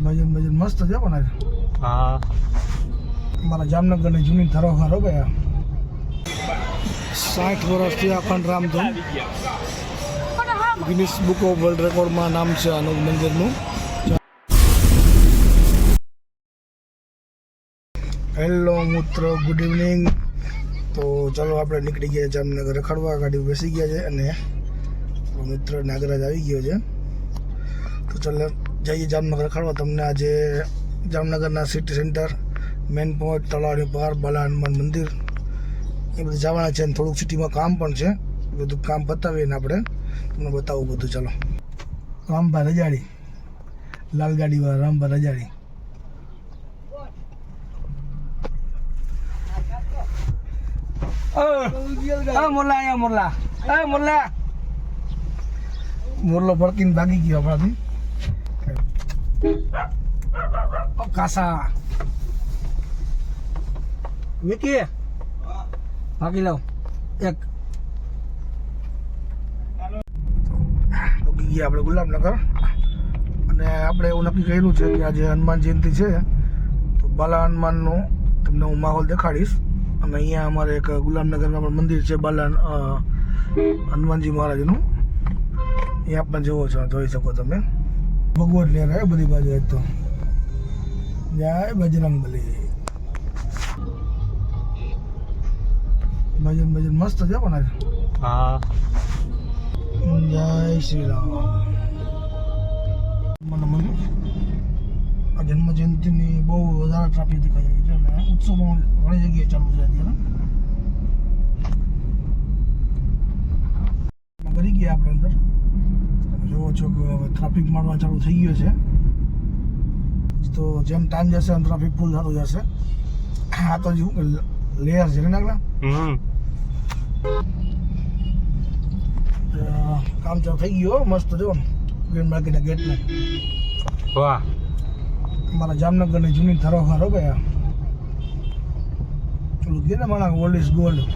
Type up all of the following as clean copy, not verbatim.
ભજન મસ્ત છે પણ હા અમારા જામનગરની જૂની ધરોહર હો ભાઈ 60 વર્ષથી અખંડ રામધૂન ગિનિસ બુક ઓફ વર્લ્ડ રેકોર્ડમાં નામ છે આનું મંદિરનું. હેલો મિત્રો, ગુડ ઇવનિંગ. તો ચાલો આપણે નીકળી ગયા જામનગર રખડવા. ગાડી બેસી ગયા છે અને મિત્ર નાગરાજ આવી ગયો છે. તો ચાલો જઈએ જામનગર રખડવા. તમને આજે જામનગરના સિટી સેન્ટર, મેન પોઈન્ટ, તળાવની બહાર બાલા હનુમાન મંદિર એ બધું જવાના છે. અને થોડુંક સિટીમાં કામ પણ છે. બધું કામ પતાવીને આપણે તમને બતાવું બધું. ચાલો. રામભાઈ રજાડી, લાલ ગાડીવાળા રામભાઈ રજાડી. મોરલો પડકીને ભાગી ગયો આપણાથી. કાસા વિકી ભાગી લાવ એક. ગયા આપણે ગુલામનગર અને આપણે એવું નક્કી કર્યું છે કે આજે હનુમાન જયંતિ છે તો બાલા હનુમાનનું તમને હું માહોલ દેખાડીશ. અને અહીંયા અમારે એક ગુલામનગરમાં પણ મંદિર છે બાલા હનુમાનજી મહારાજનું. અહીંયા પણ જોવો છો, જોઈ શકો તમે. ભગવત લહેર હે બધી બાજુ. એક તો જય બજરંગબલી. ભજન મસ્ત છે પણ હા જય શ્રી રામ. આ જન્મ જયંતિની બહુ વધારે ટ્રાફિક દેખાઈ રહી છે અને ઉત્સવ ઘણી જગ્યાએ ચાલુ છે અત્યારે. કરી ગયા આપણે અંદર. તમે જોવો છો કે હવે ટ્રાફિક મારવા ચાલુ થઈ ગયો છે. તો જેમ ટાઈમ જશે એમ ટ્રાફિક ફૂલ થતું જશે. આ તો જેવું લેયર છે ને નાગલા. કામ ચાલુ થઈ ગયો મસ્ત. જો ગ્રીન માર્કેટના ગેટને. વાહ, અમારા જામનગરની જૂની ધરોહર હો ભાઈ. પેલું કહે ને મારા ઓલ્ડ ઇઝ ગોલ્ડ.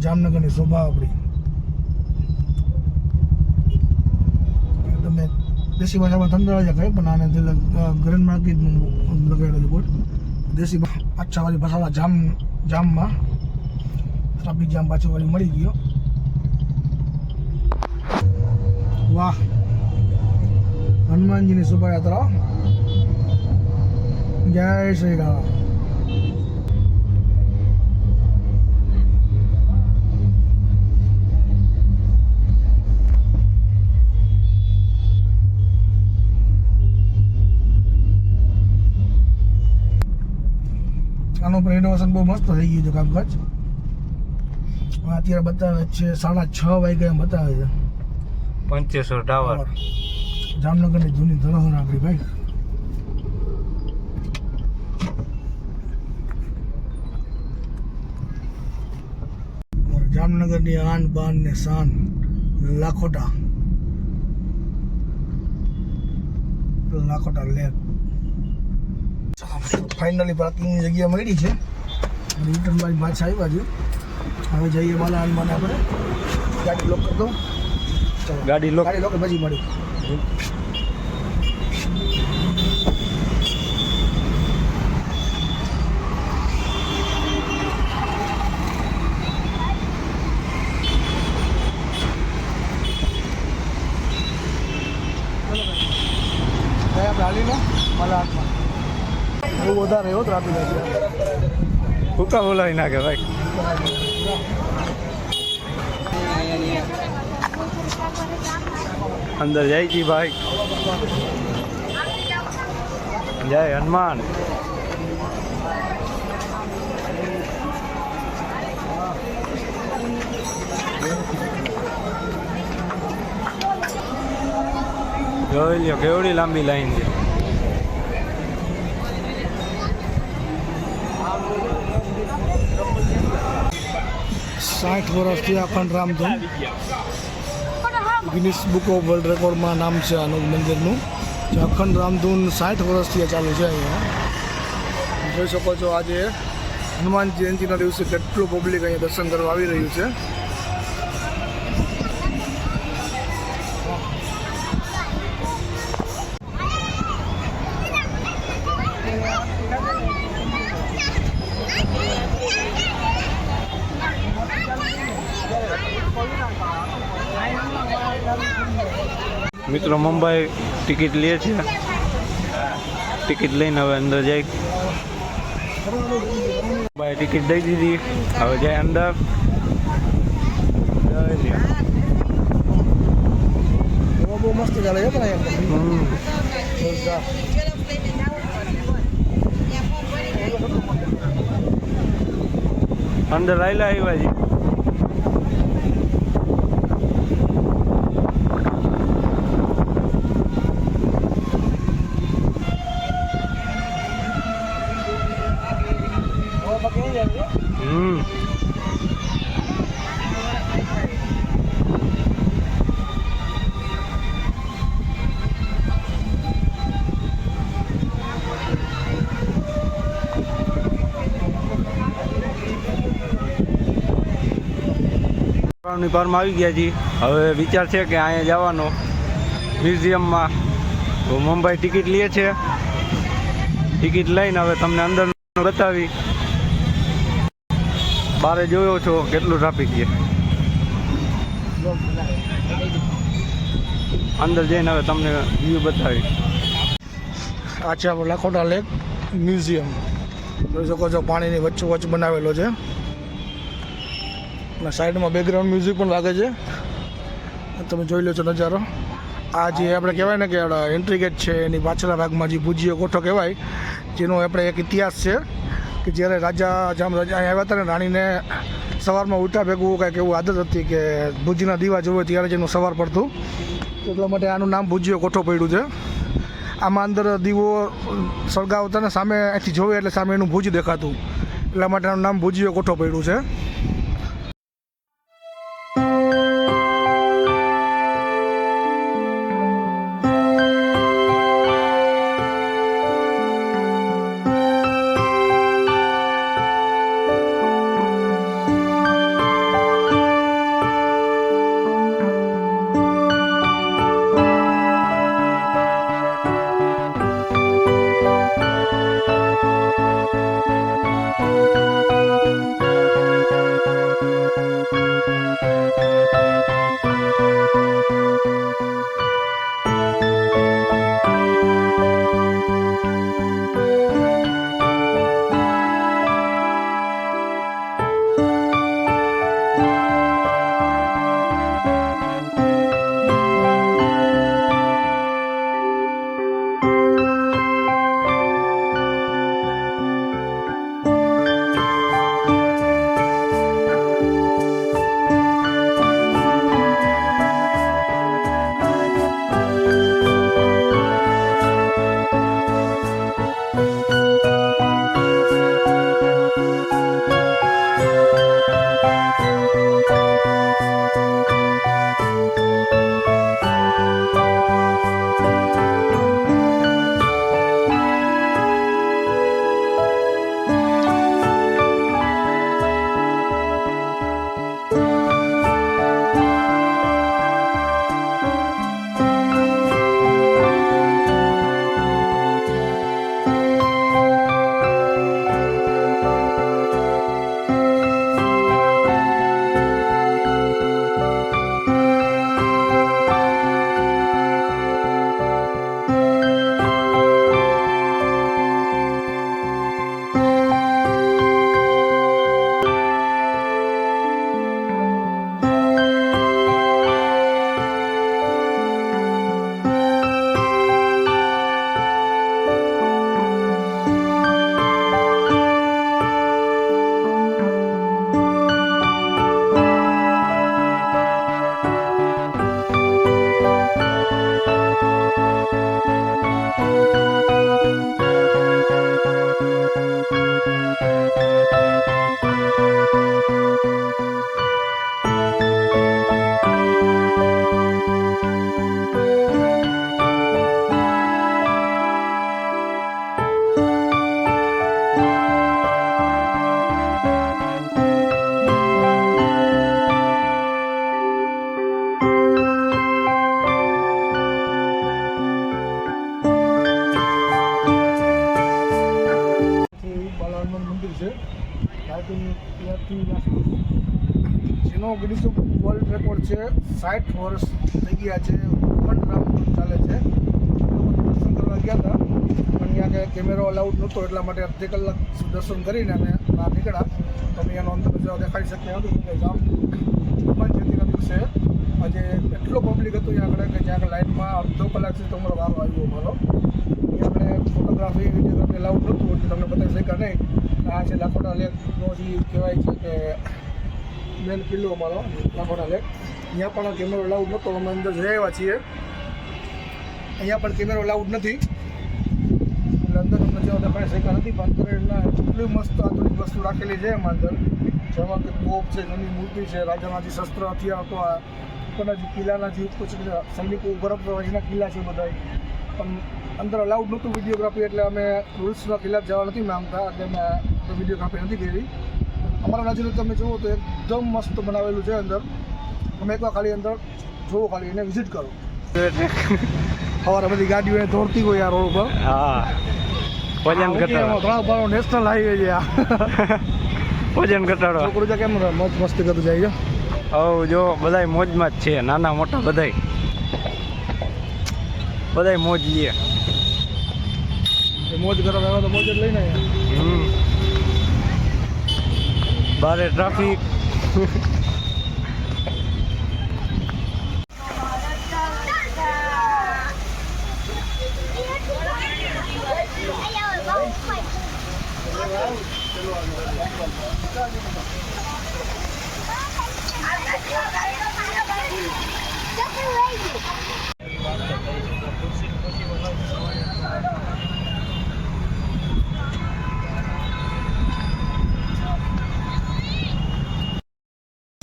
જામનગરની શોભા આપણી. તમે દેશી ભાષામાં તંદરાજા કહે પણ આને ગ્રીન માર્કેટનું લગાડેલું બોર્ડ. દેશી 5-6 વાળી ભાષામાં જામમાં ટ્રાફિક જામ પાછો વાળી મળી ગયો. વાહ, હનુમાનજીની શોભાયાત્રા. જય શ્રી રામ. આનું પણ રિનોવેશન બહુ મસ્ત થઈ ગયું છે કામકાજ. અત્યારે બતાવે છે 6:30 વાગ્યા એમ બતાવે છે. પંચેશ્વર ટાવર, જામનગરની જૂની ધરોહર આપણી ભાઈ. જામનગરની આન બાન ને શાન લાખોટા લેક. ફાઇનલી પાર્કિંગની જગ્યા મળી છે. રિટર્ન બાજુ પાછા આવી બાજુ. હવે જઈએ બાલા હનુમાન. આપણે ગાડી લોક કરી દઉં. ગાડી લોક પછી મળી. આપણે હાલીને બાલા હનુમાન. બહુ વધારે એવો ટ્રાફિક હશે. ભૂકા બોલાવી નાખે ભાઈ. અંદર જાય છી ભાઈ. જય હનુમાન. જોઈ લ્યો કેવડી લાંબી લાઈન છે. વર્ષથી અખંડ રામધૂન ગિનિસ બુક ઓફ વર્લ્ડ રેકોર્ડમાં નામ છે આનું મંદિરનું. જે અખંડ રામધૂન 60 વર્ષથી ચાલુ છે. અહીંયા જોઈ શકો છો આજે હનુમાન જયંતિના દિવસે કેટલું પબ્લિક અહીંયા દર્શન કરવા આવી રહ્યું છે. મિત્રો મુંબઈ ટિકિટ લે છે, ટિકિટ લઈને હવે અંદર જાય. ભાઈ ટિકિટ દઈ દીધી, હવે જાય અંદર. બહુ મસ્ત ચાલે છે પણ અંદર આવેલા આવ્યા છે. ની પારમાં આવી ગયા છીએ. હવે વિચાર છે કે અહીંયા જવાનો મ્યુઝિયમમાં. તો મુંબઈ ટિકિટ લે છે, ટિકિટ લઈને હવે તમને અંદર બતાવી. બારે જોયો છો કેટલું ટ્રાફિક છે. અંદર જઈને હવે તમને વ્યૂ બતાવી. આ છે આપણે લાખોટા લેક મ્યુઝિયમ. જોઈ શકો છો પાણીની વચ્ચોવચ્ચ બનાવેલો છે અને સાઈડમાં બેકગ્રાઉન્ડ મ્યુઝિક પણ લાગે છે. તમે જોઈ લો છો નજારો. આ જે આપણે કહેવાય ને કે એન્ટ્રી ગેટ છે, એની પાછળના ભાગમાં જે ભુજીયો કોઠો કહેવાય, જેનો આપણે એક ઇતિહાસ છે કે જ્યારે રાજા જામરાજા અહીં આવ્યા હતા ને, રાણીને સવારમાં ઉઠા ભેગું કાંઈક એવું આદત હતી કે ભુજના દીવા જોવે ત્યારે જેનું સવાર પડતું, એટલા માટે આનું નામ ભુજીયો કોઠો પડ્યું છે. આમાં અંદર દીવો સળગાવતા ને સામે અહીંથી જોવે એટલે સામે એનું ભુજ દેખાતું, એટલા માટે આનું નામ ભુજીયો કોઠો પડ્યું છે. જેનો ગિનિસ વર્લ્ડ રેકોર્ડ છે. 60 વર્ષ થઈ ગયા છે અખંડ રામધૂન ચાલે છે. લોકો દર્શન કરવા ગયા હતા પણ અહીંયા કે કેમેરો અલાઉડ નહોતો, એટલા માટે અડધી કલાક દર્શન કરીને અમે બહાર નીકળ્યા. તો અમે એનો અંદર જો દેખાડી શકીએ હતું કે હનુમાન જયંતિના દિવસે આજે એટલો પબ્લિક હતું અહીંયા આગળ કે જ્યાં આગળ લાઇનમાં અડધો કલાક સુધી તમારો વારો આવ્યો અમારો. અહીંયા આપણે ફોટોગ્રાફી વિડીયોગ્રાફી અલાઉડ નહોતું એટલે તમને બતાવી શક્યા નહીં. આ છે લાખોટા લેકનો જે કહેવાય છે કે મેન કિલ્લો અમારો લાખોટા લેક. અહીંયા પણ કેમેરો અલાઉડ નહોતો, અમે અંદર જઈ આવ્યા છીએ. અહીંયા પણ કેમેરો અલાઉડ નથી એટલે અંદર અમને જેવા દેખાડી શક્યા નથી. પણ અંદર એટલા એટલી મસ્ત આધુનિક વસ્તુ રાખેલી છે એમાં અંદર, જેમાં કે તોપ છે, જૂની મૂર્તિ છે, રાજાના જે શસ્ત્ર હથિયાર હતો, આ ઉપરના જે કિલ્લાના જે ઉપર સૈનિકો બરફ એના કિલ્લા છે બધા. પણ અંદર અલાઉડ નહોતું વિડીયોગ્રાફી એટલે અમે રૂલ્સના ખિલાફ જવા નથી માંગતા એટલે અમે વિડીયોગ્રાફી નથી કરી. અમારા નજરે તમે જુઓ તો એકદમ મસ્ત બનાવેલું છે અંદર. તમે એકવાર ખાલી અંદર જુઓ, ખાલી એને વિઝિટ કરો. સવારે બધી ગાડીઓ દોડતી હોય આ રોડ ઉપર. હા, વજન ઘટાડો, નેશનલ હાઈવે છે આ. વજન ઘટાડો. છોકરું છે કેમ મોજ મસ્તી કરતું જાય છે. હવે જો બધાય મોજમાં જ છે, નાના મોટા બધાય મોજ લઈએ. મોજ કરવા આવ્યા તો મોજ જ લઈને આવ્યા. બારે ટ્રાફિક.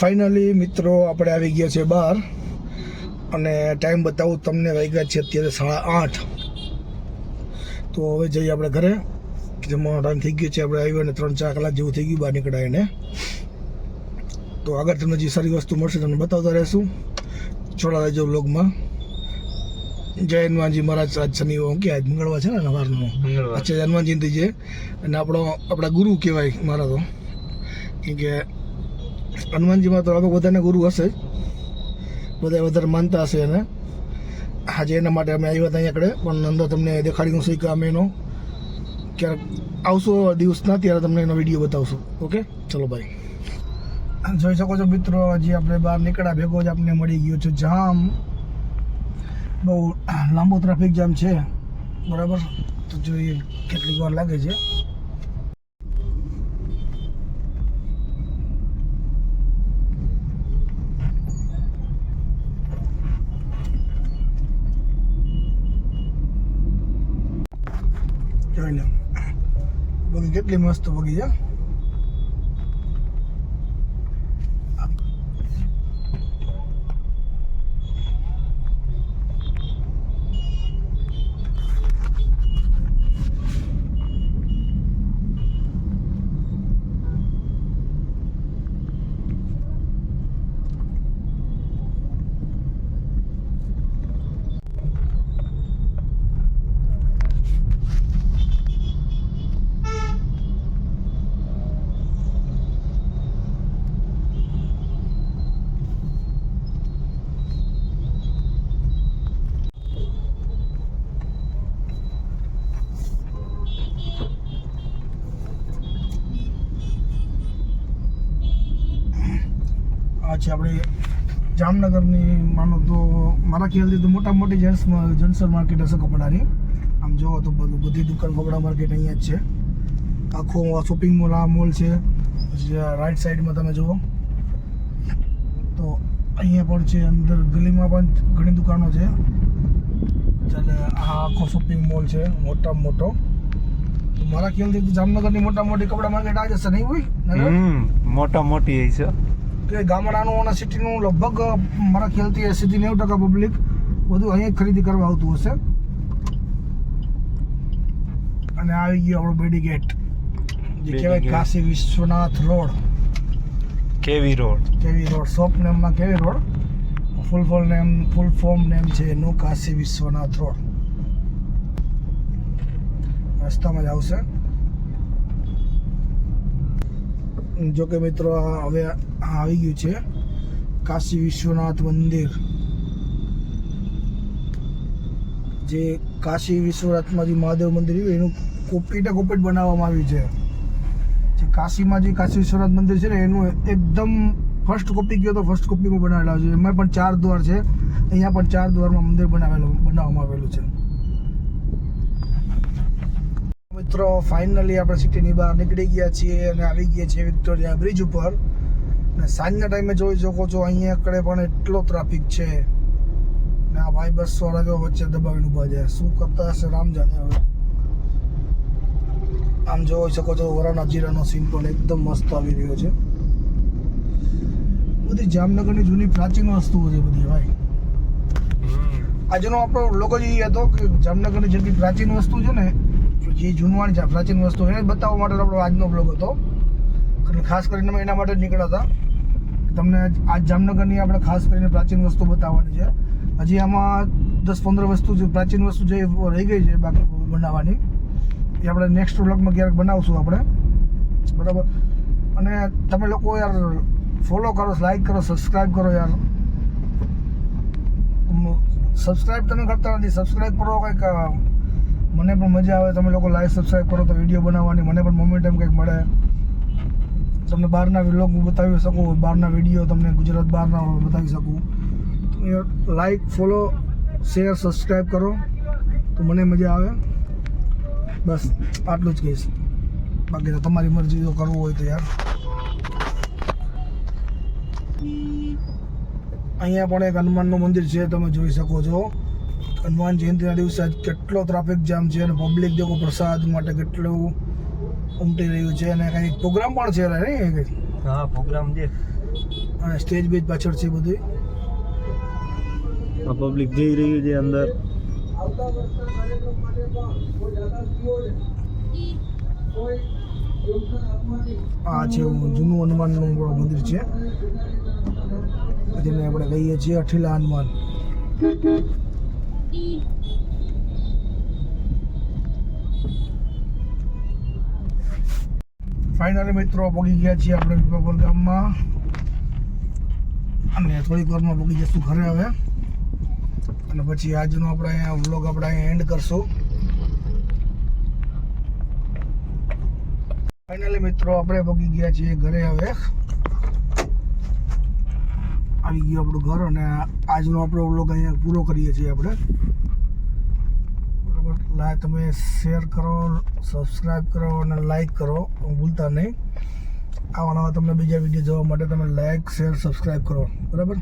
ફાઇનલી મિત્રો આપણે આવી ગયા છે બહાર અને ટાઈમ બતાવું તમને, વાગ્યા છે અત્યારે 8:30. તો હવે જઈએ આપણે ઘરે. જમવાનો ટાઈમ થઈ ગયો છે, આપણે આવ્યો ને 3-4 કલાક જેવું થઈ ગયું બહાર નીકળ્યા એને. તો આગળ તમને જે સારી વસ્તુ મળશે તમને બતાવતા રહેશું. જોડા રહેજો વ્લોગમાં. જય હનુમાનજી મહારાજ. આજ શનિ કે આજ મંગળવાર છે ને સવારનો. અચ્છા, હનુમાન જયંતિ છે અને આપણા ગુરુ કહેવાય મારા તો. કેમ કે હનુમાનજીમાં તો લગભગ બધાને ગુરુ હશે જ, બધા વધારે માનતા હશે એને. આજે એના માટે અમે આવ્યા હતા અહીંયા આગળ. પણ અંદર તમને દેખાડી છું કે અમે એનો ક્યારેક આવશો દિવસના ત્યારે તમને એનો વિડીયો બતાવશું. ઓકે, ચલો ભાઈ. જોઈ શકો છો મિત્રો, હજી આપણે બહાર નીકળ્યા ભેગો જ આપણને મળી ગયો છે જામ. બહુ લાંબો ટ્રાફિક જામ છે, બરાબર. તો જોઈએ કેટલી વાર લાગે છે. જોઈને બગી કેટલી મસ્ત બગી છે. આ છે આપણે જામનગરની માનો તો મારા ખ્યાલથી તો મોટા મોટી જનસર માર્કેટ હશે કપડાની. આમ જોવો તો બધી દુકાન કપડા માર્કેટ અહીંયા જ છે. આખો શોપિંગ મોલ આ મોલ છે. પછી રાઈટ સાઈડમાં તમે જુઓ તો અહીંયા પણ છે, અંદર ગલીમાં પણ ઘણી દુકાનો છે. ચાલે આ આખો શોપિંગ મોલ છે મોટામાં મોટો. તો મારા ખ્યાલથી જામનગરની મોટા મોટી કપડા માર્કેટ આ જ હશે નહીં હોય? મોટા મોટી છે કે ગામડાનું અને સિટીનું લગભગ મારા ખ્યાલથી 80-90% પબ્લિક બધું અહીંયા ખરીદી કરવા આવતું હશે. અને આવી ગયો આપણો બેડી ગેટ, જે કહેવાય કાશી વિશ્વનાથ રોડ. કેવી રોડ શોપ નેમમાં કેવી રોડ, ફૂલ ફોર્મ નેમ છે એનું કાશી વિશ્વનાથ રોડ. રસ્તામાં જ આવશે. જો કે મિત્રો હવે આવી ગયું છે કાશી વિશ્વનાથ મંદિર. જે કાશી વિશ્વનાથમાં જે મહાદેવ મંદિર છે એનું કોપી બનાવવામાં આવ્યું છે. જે કાશીમાં જે કાશી વિશ્વનાથ મંદિર છે ને એનું એકદમ ફર્સ્ટ કોપી ગયો તો ફર્સ્ટ કોપીમાં બનાવેલા છે. એમાં પણ 4 દ્વાર છે, અહીંયા પણ 4 દ્વારમાં મંદિર બનાવવામાં આવેલું છે. મિત્રો ફાઇનલી આપણે સિટીની બહાર નીકળી ગયા છીએ અને આવી ગયા છીએ વિક્ટોરિયા બ્રિજ ઉપર. અને સાંજના ટાઈમે જોઈ શકો છો અહીંયા આગળ પણ એટલો ટ્રાફિક છે ને આ ભાઈ બસ વાળા જો વચ્ચે દબાવીને ઊભા છે. શું કરતા હશે રામ જાણે. હવે આમ જોઈ શકો છો વરાણા જીરાનો સીન પણ એકદમ મસ્ત આવી રહ્યો છે. બધી જામનગરની જૂની પ્રાચીન વસ્તુઓ છે બધી ભાઈ. આજનો આપણો લોગો જ એ હતો કે જામનગરની જેટલી પ્રાચીન વસ્તુ છે ને, જે જૂનવાણી છે પ્રાચીન વસ્તુ એને બતાવવા માટે આપણો આજનો બ્લોગ હતો. એટલે ખાસ કરીને અમે એના માટે જ નીકળ્યા હતા. તમને આજ જામનગરની આપણે ખાસ કરીને પ્રાચીન વસ્તુ બતાવવાની છે. હજી આમાં 10-15 વસ્તુ જે પ્રાચીન વસ્તુ જે રહી ગઈ છે બાકી બનાવવાની, એ આપણે નેક્સ્ટ બ્લોગમાં ક્યારેક બનાવશું આપણે, બરાબર. અને તમે લોકો યાર ફોલો કરો, લાઈક કરો, સબસ્ક્રાઈબ કરો યાર. સબસ્ક્રાઈબ તમે કરતા નથી, સબસ્ક્રાઈબ કરો. કંઈક મને પણ મજા આવે. તમે લોકો લાઈક સબસ્ક્રાઈબ કરો તો વિડીયો બનાવવાની મને પણ મોમેન્ટમ કંઈક મળે. તમને બહારના વ્લોગ બતાવી શકું, બહારના વિડીયો તમને ગુજરાત બહારના બતાવી શકું. લાઈક, ફોલો, શેર, સબસ્ક્રાઈબ કરો તો મને મજા આવે. બસ આટલું જ કહીશ. બાકી તો તમારી મરજી જો કરવું હોય તો યાર. અહીંયા પણ એક હનુમાનનું મંદિર છે, તમે જોઈ શકો છો. હનુમાન જયંતિના દિવસે આજ કેટલો ટ્રાફિક જામ છે અને પબ્લિક દેખો પ્રસાદ માટે કેટલું ઉમટી રહ્યું છે. અને કંઈક પ્રોગ્રામ પણ છે નહીં? હા, પ્રોગ્રામ છે. અને સ્ટેજ બેજ પાછળ છે બધું. આ પબ્લિક જઈ રહ્યું છે અંદર. આ છે જૂનું હનુમાનનું મંદિર છે, જેને આપણે કહીએ છીએ અઠીલા હનુમાન. ફાઇનલી મિત્રો પહોંચી ગયા છીએ આપણે વિભાપુર ગામમાં અને થોડીક વારમાં પહોંચી જઈશું ઘરે હવે. અને પછી આજનો આપણે અહીંયા વ્લોગ આપણે અહીંયા એન્ડ કરશું. ફાઇનલી મિત્રો આપણે પહોંચી ગયા છીએ ઘરે હવે. આવી ગયું આપણું ઘર અને આજનો આપણો વ્લોગ અહીંયા પૂરો કરીએ છીએ આપણે, બરાબર. તમે શેર કરો, સબસ્ક્રાઈબ કરો અને લાઈક કરો ભૂલતા નહીં. આવા નવા તમને બીજા વિડીયો જોવા માટે તમે લાઈક, શેર, સબસ્ક્રાઈબ કરો, બરાબર.